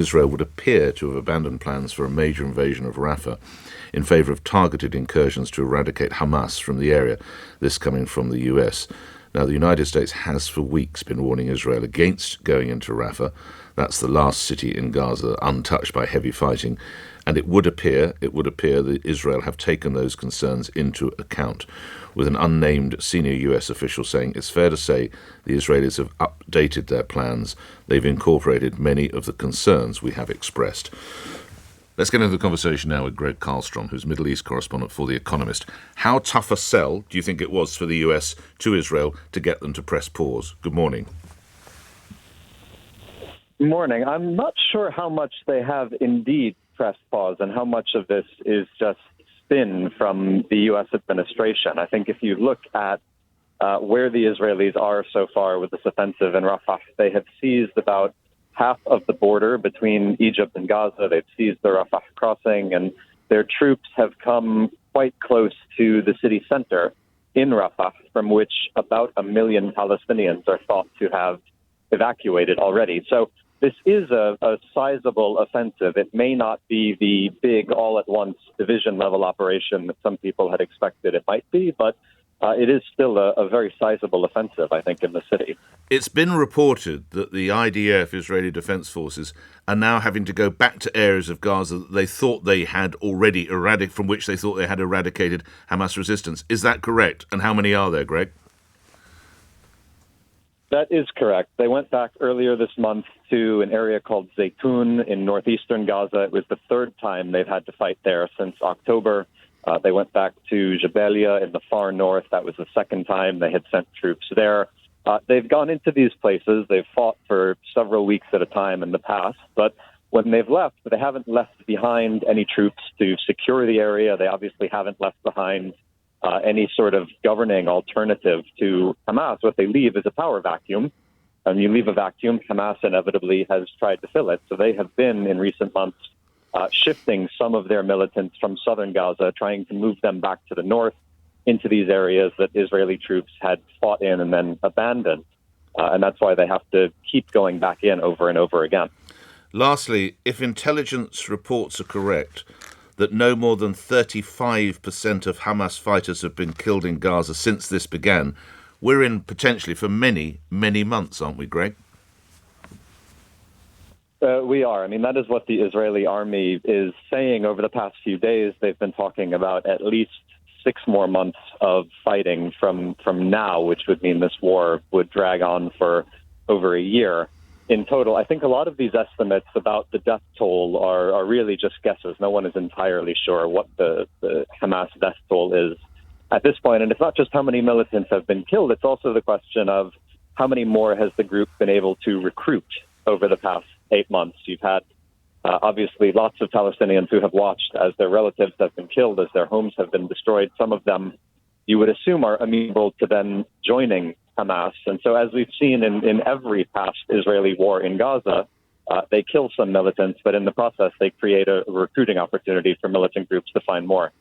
Israel would appear to have abandoned plans for a major invasion of Rafah in favor of targeted incursions to eradicate Hamas from the area, this coming from the US. Now, the United States has for weeks been warning Israel against going into Rafah. That's the last city in Gaza untouched by heavy fighting, and it would appear that Israel have taken those concerns into account, with an unnamed senior US official saying it's fair to say the Israelis have updated their plans. They've incorporated many of the concerns we have expressed. Let's get into the conversation now with Greg Karlstrom, who's Middle East correspondent for The Economist. How tough a sell do you think it was for the US to Israel to get them to press pause? Good morning. Good morning. I'm not sure how much they have indeed pressed pause and how much of this is just spin from the U.S. administration. I think if you look at where the Israelis are so far with this offensive in Rafah, they have seized about half of the border between Egypt and Gaza. They've seized the Rafah crossing, and their troops have come quite close to the city center in Rafah, from which about 1 million Palestinians are thought to have evacuated already. So this is a sizable offensive. It may not be the big all-at-once division-level operation that some people had expected it might be, but it is still a very sizable offensive, I think, in the city. It's been reported that the IDF, Israeli Defense Forces, are now having to go back to areas of Gaza that they thought they had already from which they thought they had eradicated Hamas resistance. Is that correct? And how many are there, Greg? That is correct. They went back earlier this month to an area called Zaytun in northeastern Gaza. It was the third time they've had to fight there since October. They went back to Jabalia in the far north. That was the second time they had sent troops there. They've gone into these places. They've fought for several weeks at a time in the past. But when they've left, they haven't left behind any troops to secure the area. They obviously haven't left behind any sort of governing alternative to Hamas. What they leave is a power vacuum. And you leave a vacuum, Hamas inevitably has tried to fill it. So they have been, in recent months, shifting some of their militants from southern Gaza, trying to move them back to the north into these areas that Israeli troops had fought in and then abandoned. And that's why they have to keep going back in over and over again. Lastly, if intelligence reports are correct, that no more than 35% of Hamas fighters have been killed in Gaza since this began, we're in potentially for many, many months, aren't we, Greg? We are. I mean, that is what the Israeli army is saying over the past few days. They've been talking about at least 6 more months of fighting from now, which would mean this war would drag on for over a year. In total, I think a lot of these estimates about the death toll are really just guesses. No one is entirely sure what the Hamas death toll is at this point. And it's not just how many militants have been killed. It's also the question of how many more has the group been able to recruit over the past 8 months. You've had, obviously, lots of Palestinians who have watched as their relatives have been killed, as their homes have been destroyed. Some of them, you would assume, are amenable to then joining Hamas. And so as we've seen in every past Israeli war in Gaza, they kill some militants, but in the process, they create a recruiting opportunity for militant groups to find more.